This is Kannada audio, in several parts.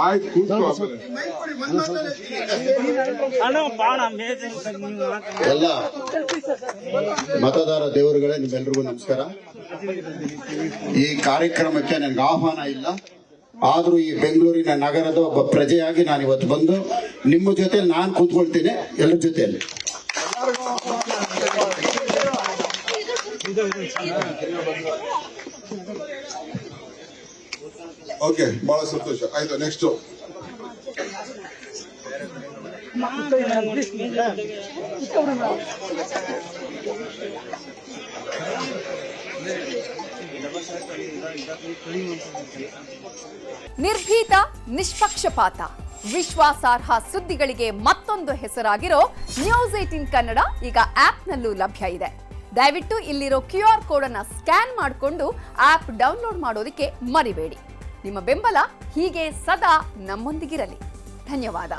ಆಯ್ತು ಎಲ್ಲ ಮತದಾರ ದೇವರುಗಳೇ, ನಿಮ್ಮೆಲ್ರಿಗೂ ನಮಸ್ಕಾರ. ಈ ಕಾರ್ಯಕ್ರಮಕ್ಕೆ ನನಗೆ ಆಹ್ವಾನ ಇಲ್ಲ, ಆದ್ರೂ ಈ ಬೆಂಗಳೂರಿನ ನಗರದ ಒಬ್ಬ ಪ್ರಜೆಯಾಗಿ ನಾನು ಇವತ್ತು ಬಂದು ನಿಮ್ಮ ಜೊತೆ ನಾನು ಕೂತ್ಕೊಳ್ತೀನಿ, ಎಲ್ಲರ ಜೊತೆಯಲ್ಲಿ. ಓಕೆ, ಬಹಳ ಸಂತೋಷ. ಆಯ್ತು, ನೆಕ್ಸ್ಟ್ ನಿರ್ಭೀತ, ನಿಷ್ಪಕ್ಷಪಾತ, ವಿಶ್ವಾಸಾರ್ಹ ಸುದ್ದಿಗಳಿಗೆ ಮತ್ತೊಂದು ಹೆಸರಾಗಿರೋ ನ್ಯೂಸ್18 ಕನ್ನಡ ಈಗ ಆಪ್ನಲ್ಲೂ ಲಭ್ಯ ಇದೆ. ದಯವಿಟ್ಟು ಇಲ್ಲಿರೋ QR ಕೋಡ್ ಅನ್ನು ಸ್ಕ್ಯಾನ್ ಮಾಡಿಕೊಂಡು ಆಪ್ ಡೌನ್ಲೋಡ್ ಮಾಡೋದಕ್ಕೆ ಮರಿಬೇಡಿ. ನಿಮ್ಮ ಬೆಂಬಲ ಹೀಗೆ ಸದಾ ನಮ್ಮೊಂದಿಗಿರಲಿ. ಧನ್ಯವಾದ.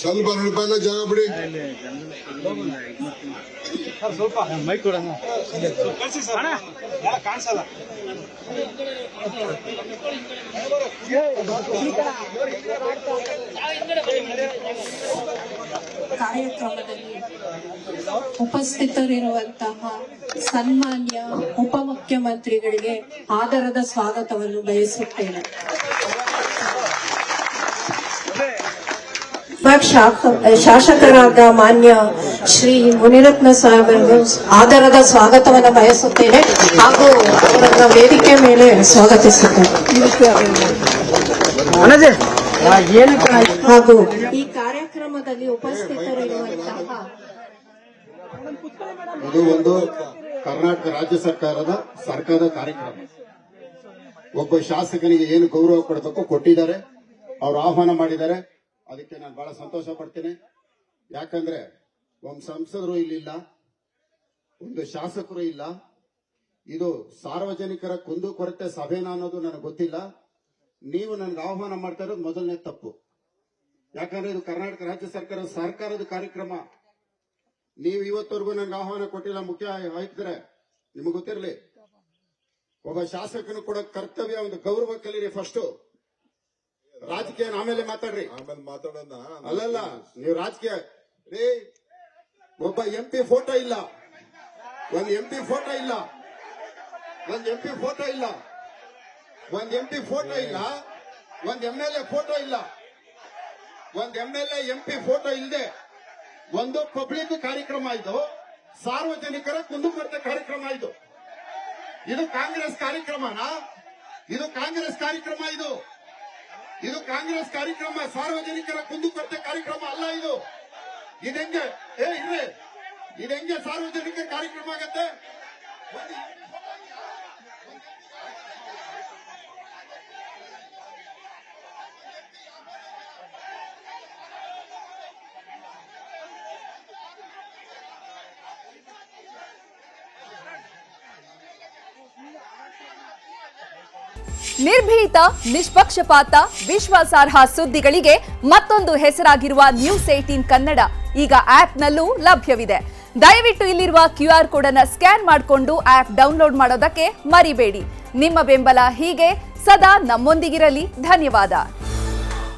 ಸ್ವಲ್ಪ ರೂಪಾಯಿ ಜಾಗ ಬಿಡಿ. ಸ್ವಲ್ಪ ಮೈಕ್ ಕೊಡೋಣ, ಕಾಣಿಸಲ್ಲ. ಕಾರ್ಯಕ್ರಮದಲ್ಲಿ ಉಪಸ್ಥಿತರಿರುವಂತಹ ಸನ್ಮಾನ್ಯ ಉಪಮುಖ್ಯಮಂತ್ರಿಗಳಿಗೆ ಆದರದ ಸ್ವಾಗತವನ್ನು ಬಯಸುತ್ತೇನೆ. ಶಾಸಕರಾದ ಮಾನ್ಯ ಶ್ರೀ ಮುನಿರತ್ನ ಸಾಹೇಬರಿಗೂ ಆದರದ ಸ್ವಾಗತವನ್ನು ಬಯಸುತ್ತೇನೆ ಹಾಗೂ ಅವರನ್ನ ವೇದಿಕೆ ಮೇಲೆ ಸ್ವಾಗತಿಸುತ್ತೇನೆ. ಹಾಗೂ ಈ ಕಾರ್ಯಕ್ರಮದಲ್ಲಿ ಉಪಸ್ಥಿತರಿರುವಂತಹ ಇದು ಒಂದು ಕರ್ನಾಟಕ ರಾಜ್ಯ ಸರ್ಕಾರದ ಕಾರ್ಯಕ್ರಮ. ಒಬ್ಬ ಶಾಸಕನಿಗೆ ಏನು ಗೌರವ ಕೊಡಬೇಕು ಕೊಟ್ಟಿದ್ದಾರೆ, ಅವರು ಆಹ್ವಾನ ಮಾಡಿದ್ದಾರೆ. ಅದಕ್ಕೆ ನಾನು ಬಹಳ ಸಂತೋಷ ಪಡ್ತೇನೆ. ಯಾಕಂದ್ರೆ ಒಂದು ಸಂಸದರು ಇಲ್ಲಿಲ್ಲ, ಒಂದು ಶಾಸಕರು ಇಲ್ಲ. ಇದು ಸಾರ್ವಜನಿಕರ ಕುಂದುಕೊರತೆ ಸಭೆನ ಅನ್ನೋದು ನನಗೆ ಗೊತ್ತಿಲ್ಲ. ನೀವು ನನಗೆ ಆಹ್ವಾನ ಮಾಡ್ತಾ ಇರೋದು ಮೊದಲನೇ ತಪ್ಪು. ಯಾಕಂದ್ರೆ ಇದು ಕರ್ನಾಟಕ ರಾಜ್ಯ ಸರ್ಕಾರದ ಕಾರ್ಯಕ್ರಮ. ನೀವು ಇವತ್ತವರೆಗೂ ನನಗೆ ಆಹ್ವಾನ ಕೊಟ್ಟಿಲ್ಲ. ಮುಖ್ಯ ಆಯ್ತಿದ್ರೆ ನಿಮಗೆ ಗೊತ್ತಿರಲಿ, ಒಬ್ಬ ಶಾಸಕನು ಕೂಡ ಕರ್ತವ್ಯ, ಒಂದು ಗೌರವ ಕಲೀರಿ. ಫಸ್ಟ್ ರಾಜಕೀಯ ಆಮೇಲೆ ಮಾತಾಡ್ರಿ, ಆಮೇಲೆ ಮಾತಾಡೋಣ. ಅಲ್ಲಲ್ಲ, ನೀವು ರಾಜಕೀಯ ರೀ. ಒಬ್ಬ MP ಫೋಟೋ ಇಲ್ಲ, ಒಂದು MP ಫೋಟೋ ಇಲ್ಲ, ಒಂದು MP ಫೋಟೋ ಇಲ್ಲ, ಒಂದು MP ಫೋಟೋ ಇಲ್ಲ, ಒಂದು MLA ಫೋಟೋ ಇಲ್ಲ, ಒಂದು MLA MP ಫೋಟೋ ಇಲ್ಲದೆ ಒಂದು ಪಬ್ಲಿಕ್ ಕಾರ್ಯಕ್ರಮ ಇದು, ಸಾರ್ವಜನಿಕರ ಕುಂದುಕೊರತೆ ಕಾರ್ಯಕ್ರಮ ಇದು. ಇದು ಕಾಂಗ್ರೆಸ್ ಕಾರ್ಯಕ್ರಮನಾ? ಇದು ಕಾಂಗ್ರೆಸ್ ಕಾರ್ಯಕ್ರಮ, ಇದು ಕಾಂಗ್ರೆಸ್ ಕಾರ್ಯಕ್ರಮ, ಸಾರ್ವಜನಿಕರ ಕುಂದುಕೊರತೆ ಕಾರ್ಯಕ್ರಮ ಅಲ್ಲ ಇದು. ಇದೆಂಗೆ ಇದೆಂಗೆ ಸಾರ್ವಜನಿಕ ಕಾರ್ಯಕ್ರಮ ಆಗತ್ತೆ? ನಿರ್ಭೀತ, ನಿಷ್ಪಕ್ಷಪಾತ, ವಿಶ್ವಾಸಾರ್ಹ ಸುದ್ದಿಗಳಿಗೆ ಮತ್ತೊಂದು ಹೆಸರಾಗಿರುವ ನ್ಯೂಸ್18 ಕನ್ನಡ ಈಗ ಆಪ್ನಲ್ಲೂ ಲಭ್ಯವಿದೆ. ದಯವಿಟ್ಟು ಇಲ್ಲಿರುವ QR ಕೋಡ್ ಅನ್ನು ಸ್ಕ್ಯಾನ್ ಮಾಡಿಕೊಂಡು ಆಪ್ ಡೌನ್ಲೋಡ್ ಮಾಡೋದಕ್ಕೆ ಮರಿಬೇಡಿ. ನಿಮ್ಮ ಬೆಂಬಲ ಹೀಗೆ ಸದಾ ನಮ್ಮೊಂದಿಗಿರಲಿ. ಧನ್ಯವಾದ.